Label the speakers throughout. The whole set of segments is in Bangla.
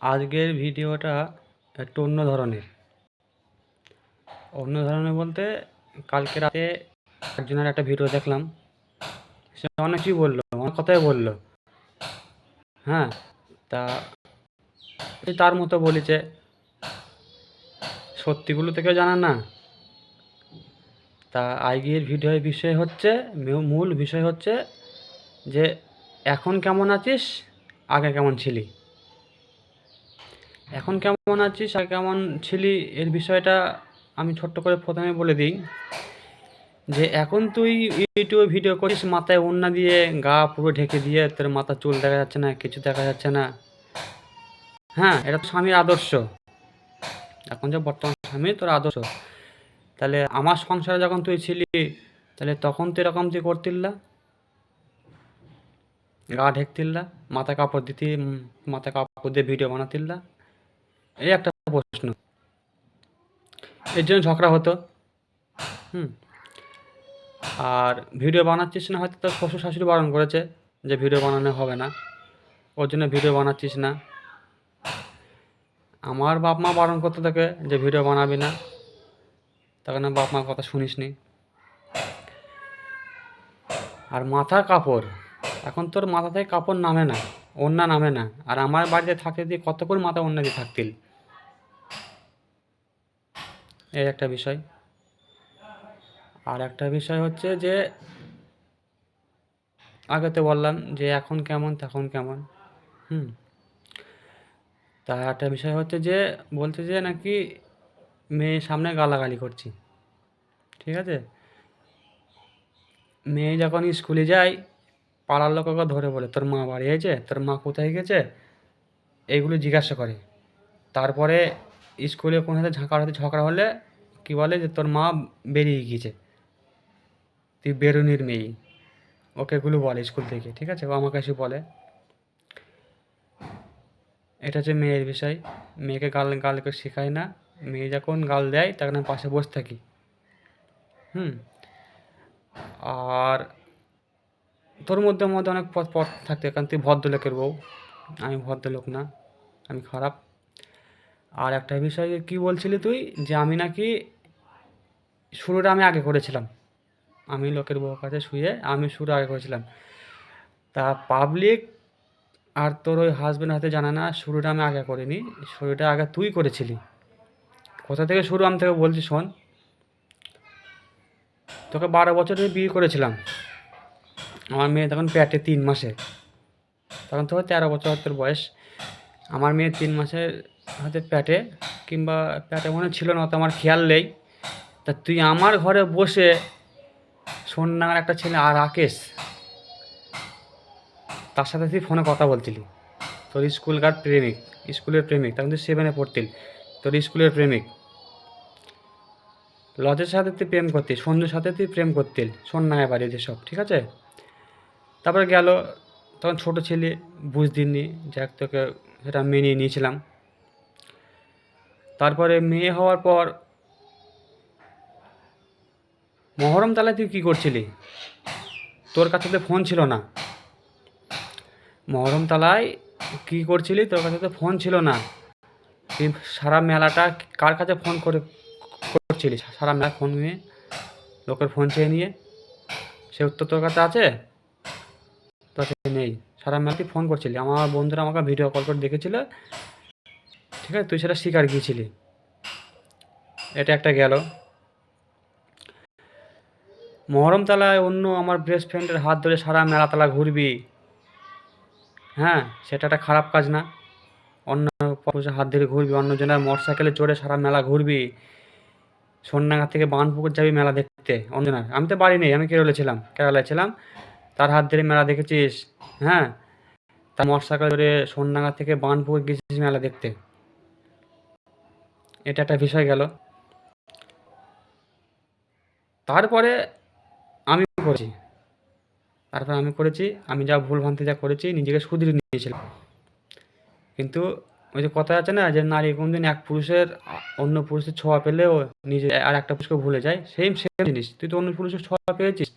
Speaker 1: আজকের ভিডিওটা একটু অন্য ধরনের বলতে কালকে রাতে একজনের একটা ভিডিও দেখলাম। সে অনেক কিছুই বললো, অনেক কথাই বললো। হ্যাঁ, তা তার মতো বলেছে, সত্যিগুলো তো কেউ জানে না। তা আজকের ভিডিওর বিষয় হচ্ছে, মূল বিষয় হচ্ছে যে এখন কেমন আছিস, আগে কেমন ছিলি। এখন কেমন আছিস আর কেমন ছিলি এর বিষয়টা আমি ছোট্ট করে প্রথমে বলে দিই যে এখন তুই ইউটিউবে ভিডিও করিস মাথায় ওড়না দিয়ে, গা পুরো ঢেকে দিয়ে, তোর মাথা চুল দেখা যাচ্ছে না, কিছু দেখা যাচ্ছে না। হ্যাঁ, এটা তো স্বামীর আদর্শ। এখন যে বর্তমান স্বামী তোর আদর্শ। তাহলে আমার সংসারে যখন তুই ছিলি, তাহলে তখন তো এরকম তুই করতিল না, গা ঢেকতিল না, মাথা কাপড় দিতি, মাথা কাপড় দিয়ে ভিডিও বানাতিল না। এই একটা প্রশ্ন, এর জন্য ঝগড়া হতো। আর ভিডিও বানাচ্ছিস না, হয়তো তোর শ্বশুর শাশুড়ি বারণ করেছে যে ভিডিও বানানো হবে না, ওর জন্য ভিডিও বানাচ্ছিস না। আমার বাপ মা বারণ করতে থাকে যে ভিডিও বানাবি না, তখন বাপ মার কথা শুনিস নি। আর মাথার কাপড়, এখন তোর মাথা থেকে কাপড় নামে না, ওড়না নামে না। আর আমার বাড়িতে থাকতে দিয়ে কত করে মাথা ওড়না দিয়ে থাকতিল, এই একটা বিষয়। আর একটা বিষয় হচ্ছে যে আগে তো বললাম যে এখন কেমন তখন কেমন। তা একটা বিষয় হচ্ছে যে বলতে যে নাকি মেয়ের সামনে গালাগালি করছি, ঠিক আছে। মেয়ে যখন স্কুলে যায়, পাড়ার লোক ওকে ধরে বলে তোর মা বাড়ি হয়েছে, তোর মা কোথায় গেছে, এইগুলো জিজ্ঞাসা করে। তারপরে স্কুলে কোনো সাথে ঝগড়া হলে কি বলে যে তোর মা বেরিয়ে গিয়েছে, তুই বেরোনির মেয়ে, ওকে এগুলো বলে স্কুল থেকে, ঠিক আছে। ও আমাকে এসে বলে। এটা হচ্ছে মেয়ের বিষয়। মেয়েকে গাল করে শেখায় না। মেয়ে যখন গাল দেয় তখন আমি পাশে বসে থাকি। আর তোর মধ্যে অনেক পথ থাকতে, কারণ তুই ভদ্রলোকের বউ, আমি ভদ্রলোক না, আমি খারাপ। আর একটা বিষয় কি বলছিলি তুই, যে আমি নাকি শুরুটা আমি আগে করেছিলাম, আমি লোকের বউর কাছে শুয়ে আমি শুরু আগে করেছিলাম। তা পাবলিক আর তোর ওই হাজব্যান্ড হাতে জানে না শুরুটা আমি আগে করিনি, শুরুটা আগে তুই করেছিলি। কোথা থেকে শুরু আমি তোকে বলছি শোন। তোকে 12 বছরে বিয়ে করেছিলাম, আমার মেয়ে তখন পেটে 3 মাসে, তখন তো 13 বছর তোর বয়স। আমার মেয়ে 3 মাসের হয়তো পেটে, কিংবা পেটে মনে ছিল না, তো আমার খেয়াল নেই। তা তুই আমার ঘরে বসে সন্ন্যার একটা ছেলে আর রাকেশ, তার সাথে তুই ফোনে কথা বলছিলি। তোর স্কুলকার প্রেমিক, স্কুলের প্রেমিক, তখন তুই 7-এ পড়তিল, তোর স্কুলের প্রেমিক লজের সাথে তুই প্রেম করতিস, সঞ্জুর সাথে তুই প্রেম করতিল, সন্ন্যায় বাড়িতে সব, ঠিক আছে। তারপরে গেল, তখন ছোটো ছেলে বুঝদিনি, যাক তোকে সেটা মেনে নিয়েছিলাম। তারপরে মেয়ে হওয়ার পর মহরম তালায় তুই কী করছিলি, তোর কাছে তো ফোন ছিল না। মহরম তালায় কী করছিলি, তোর কাছে তো ফোন ছিল না। তুই সারা মেলাটা কার কাছে ফোন করছিলি, সারা মেলা ফোন নিয়ে, লোকের ফোন চেয়ে নিয়ে, সে উত্তর তোর কাছে আছে? তোর কাছে নেই। সারা মেলা তুই ফোন করছিলি, আমার বন্ধুরা আমাকে ভিডিও কল করে দেখেছিল, ঠিক আছে, তুই সেটা শিকার গিয়েছিলি। এটা একটা গেল। মহরম তালায় অন্য আমার বেস্ট ফ্রেন্ডের হাত ধরে সারা মেলা তালা ঘুরবি, হ্যাঁ, সেটা একটা খারাপ কাজ না। অন্য পুরুষের হাত ধরে ঘুরবি, অন্যজনের মোটর সাইকেলে চড়ে সারা মেলা ঘুরবি, সন্ন্যাঘাট থেকে বানপুকুর যাবি মেলা দেখতে অঞ্জনার। আমি তো বাড়ি নেই, আমি কেরালায় ছিলাম। তার হাত ধরে মেলা দেখেছিস, হ্যাঁ। তার মোটর সাইকেল চড়ে সন্ন্যাঘাট থেকে বানপুকুর গেছিস মেলা দেখতে। এটা একটা বিষয় গেল। তারপরে আমি করেছি, আমি যা ভুল ভ্রান্তি যা করেছি নিজেকে শুধরে নিয়েছিলাম। কিন্তু ওই যে কথা আছে না, যে নারী কোনদিন এক পুরুষের অন্য পুরুষের ছোঁয়া পেলেও নিজে আর একটা পুরুষকে ভুলে যায়, সেম জিনিস তুই তো অন্য পুরুষের ছোঁয়া পেয়েছিস,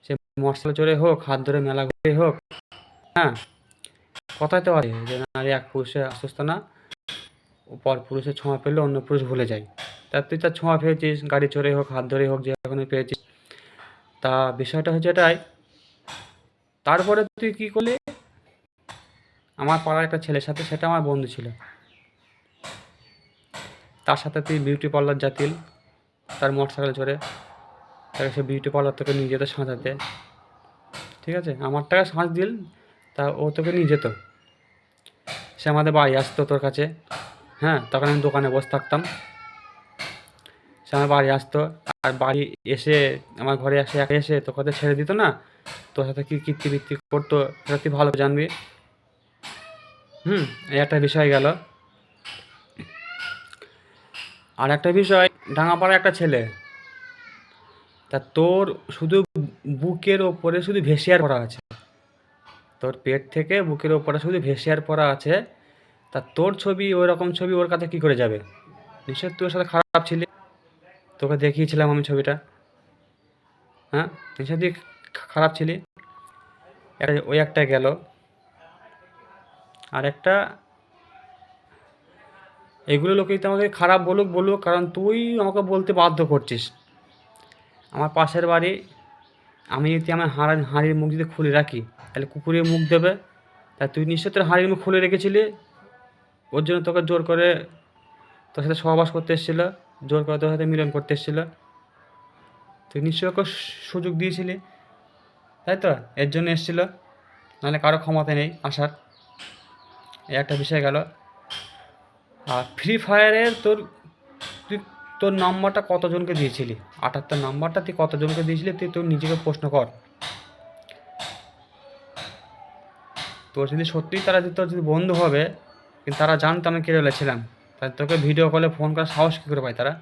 Speaker 1: সে মোটরসাইকেলে চড়ে হোক, হাত ধরে মেলা ঘুরে হোক, হ্যাঁ। কথাই তো আছে যে নারী এক পুরুষে আশ্বস্ত না, পর পুরুষের ছোঁয়া পেলে অন্য পুরুষ ভুলে যায়। তা তুই তার ছোঁয়া পেয়েছিস, গাড়ি চড়ে হোক, হাত ধরে হোক, যেখানে পেয়েছিস। তা বিষয়টা হচ্ছে এটাই, তারপরে তুই কী করলি, আমার পাড়ার একটা ছেলের সাথে, সেটা আমার বন্ধু ছিল, তার সাথে তুই বিউটি পার্লার যাতিল, তার মোটরসাইকেল চড়ে, তাকে সে বিউটি পার্লার তোকে নিয়ে যেত সাজাতে, ঠিক আছে, আমার টাকা সাজ দিল, তা ও তোকে নিয়ে যেত, সে আমাদের বাড়ি আসতো তোর কাছে, হ্যাঁ, তখন আমি দোকানে বসে থাকতাম, সে আমার বাড়ি আসতো, আর বাড়ি এসে আমার ঘরে এসে একা এসে তোর কথা ছেড়ে দিত না, তোর সাথে কী কীর্তিবৃত্তি করতো সেটা তুই ভালো জানবি। এই একটা বিষয় গেল। আর একটা বিষয়, ডাঙাপাড়া একটা ছেলে, তা তোর শুধু বুকের ওপরে শুধু ভেসিয়ার পরা আছে, তোর পেট থেকে বুকের ওপরে শুধু ভেসিয়ার পরা আছে, তা তোর ছবি, ওই রকম ছবি ওর কাছে কী করে যাবে? নিশ্চয় তুই ওর সাথে খারাপ ছিলি, তোকে দেখিয়েছিলাম আমি ছবিটা, হ্যাঁ, নিশ্চয় তুই খারাপ ছিলি। ওই একটা গেল। আর একটা, এগুলো লোকেই তো আমাকে খারাপ বলুক বলুক, কারণ তুই আমাকে বলতে বাধ্য করছিস। আমার পাশের বাড়ি, আমি যদি আমার হাঁড়ির মুখ যদি খুলে রাখি, তাহলে কুকুরে মুখ দেবে, তা তুই নিশ্চয় তোর হাঁড়ির মুখ খুলে রেখেছিলি, ওর জন্য তোকে জোর করে তোর সাথে সহবাস করতে এসেছিলো, জোর করে তোর সাথে মিলন করতে এসেছিলো, তুই নিশ্চয়ই ওকে সুযোগ দিয়েছিলি, তাই তো, এর জন্য এসেছিলো, নাহলে কারো ক্ষমতা নেই আসার। এই একটা বিষয় গেল। আর ফ্রি ফায়ারের তুই তোর নাম্বারটা কতজনকে দিয়েছিলি? 78 নাম্বারটা তুই কতজনকে দিয়েছিলি? তুই তোর নিজেকে প্রশ্ন কর। তোর যদি সত্যিই তারা তোর যদি বন্ধু হবে, কিন্তু তারা জানতো আমি কেড়ে ছিলাম, তাই তোকে ভিডিও কলে ফোন করার সাহস কী করে পায় তারা?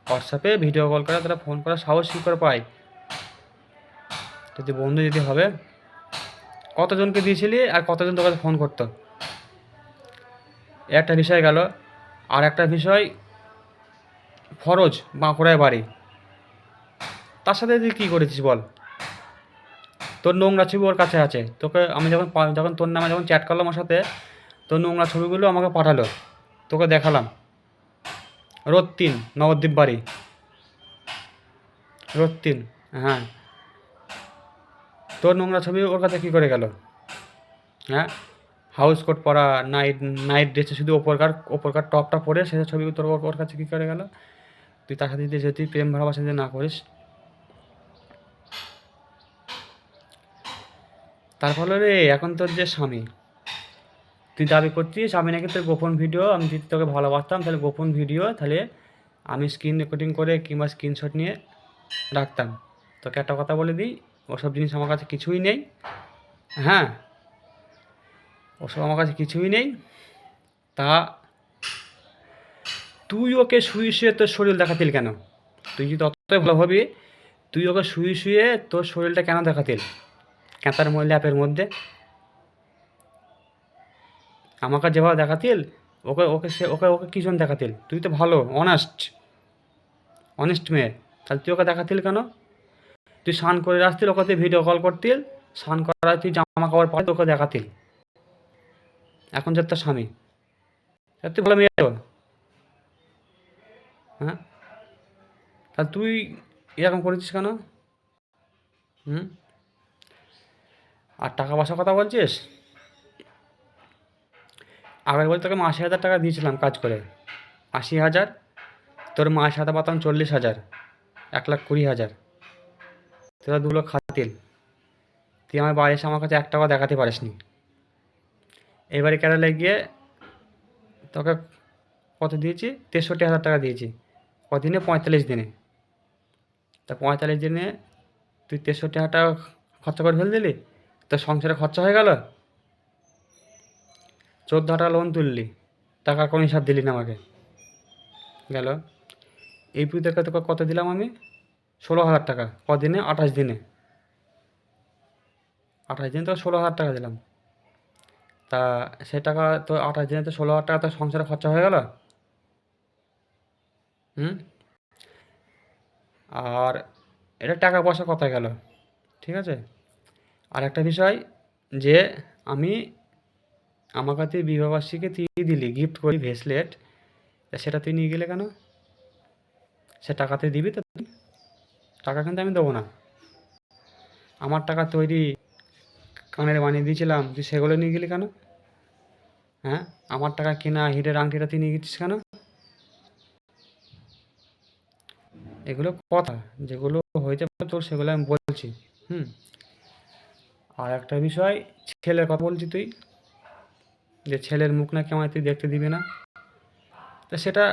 Speaker 1: হোয়াটসঅ্যাপে ভিডিও কল করে তারা ফোন করার সাহস কী করে পায়? যদি বন্ধু যদি হবে, কতজনকে দিয়েছিলি আর কতজন তোর কাছে ফোন করতো? একটা বিষয় গেল। আর একটা বিষয়, ফরজ বাঁকুড়ায় বাড়ি, তার সাথে তুই কী করেছিস বল? তোর নোংরা ছবি ওর কাছে আছে, তোকে আমি যখন তোর নামে যখন চ্যাট করলাম ওর সাথে, তোর নোংরা ছবিগুলো আমাকে পাঠালো, তোকে দেখালাম। রত্তিন, নবদ্বীপ বাড়ি, রত্তিন, হ্যাঁ, তোর নোংরা ছবি ওর কাছে কী করে গেল? হ্যাঁ, হাউস কোট পরা, নাইট নাইট ড্রেসে শুধু ওপরকার টপটা পরে সে ছবি তোর ওর কাছে কী করে গেল? তুই তার সাথে যদি তুই প্রেম ভালোবাসা যদি না করিস, তার ফলে রে এখন তোর যে স্বামী, তুই দাবি করছিস আমি নাকি তোর গোপন ভিডিও, আমি যদি তোকে ভালোবাসতাম তাহলে গোপন ভিডিও, তাহলে আমি স্ক্রিন রেকর্ডিং করে কিংবা স্ক্রিনশট নিয়ে রাখতাম। তোকে একটা কথা বলে দিই, ওসব জিনিস আমার কাছে কিছুই নেই, হ্যাঁ, ওসব আমার কাছে কিছুই নেই। তা তুই ওকে শুয়ে শুয়ে তোর শরীর দেখাতিল কেন? তুই যদি অতটাই ভালো হবি, তুই ওকে শুয়ে শুয়ে তোর শরীরটা কেন দেখাতিল ক্যাঁতার ল্যাপের মধ্যে? আমাকে যেভাবে দেখাতিল, ওকে ওকে সে ওকে ওকে কী জন্য দেখাতিল? তুই তো ভালো, অনেস্ট মেয়ে, তাহলে তুই ওকে দেখাতিল কেন? তুই স্নান করে আসতিল, ওকে তুই ভিডিও কল করতিল, স্নান করা তুই জামা কাপড় পরে তোকে দেখাতিল, এখন যে তোর স্বামী, তুই ভালো মেয়ে তো, হ্যাঁ, তাহলে তুই এরকম করেছিস কেন? হুম আর টাকা পয়সার কথা বলছিস, আগের বছর তোকে আমি 80,000 টাকা দিয়েছিলাম কাজ করে, 80,000, তোর মায়ের সাথে পাতাম 40,000, 1,20,000, তোরা 2 লাখ খাতিল, তুই আমার বাড়ি এসে আমার কাছে 1 টাকা দেখাতে পারিসনি। এবারে কেরালায় গিয়ে তোকে কত দিয়েছি? 63,000 টাকা দিয়েছি। কদিনে? 45 দিনে। তা 45 দিনে তুই 63,000 টাকা খরচা করে ফেলে দিলি, তোর সংসারে খরচা হয়ে গেল। 14 টাকা লোন তুললি, টাকার কোনো হিসাব দিলি না আমাকে, গেল। এই পুঁতিকে তোকে কত দিলাম আমি? 16,000 টাকা। কদিনে? 28 দিনে। 28 দিনে তোকে 16,000 টাকা দিলাম। তা সে টাকা তো 28 দিনে তো 16,000 টাকা তোর সংসারে খরচা হয়ে গেল। হুম আর এটা টাকা পয়সা কথায় গেল, ঠিক আছে। আর একটা বিষয়, যে আমি আমাকে তুই বিবাহবার্ষিকী তুই দিলি গিফট করি ভেসলেট, তা সেটা তুই নিয়ে গেলে কেন? সে টাকা তুই দিবি তো? টাকা কিন্তু আমি দেবো না। আমার টাকা তৈরি কানের বানিয়ে দিয়েছিলাম, তুই সেগুলো নিয়ে গেলি কেন? হ্যাঁ, আমার টাকা কেনা হিরের আংটিটা তুই নিয়ে গেছিস কেন? এগুলো কথা, যেগুলো হয়েছে তোর সেগুলো আমি বলছি। হুম। আর একটা বিষয়, ছেলের কথা বলছি তুই, যে ছেলের মুখ নাকি আমায় তুই দেখতে দিবি না, তা সেটা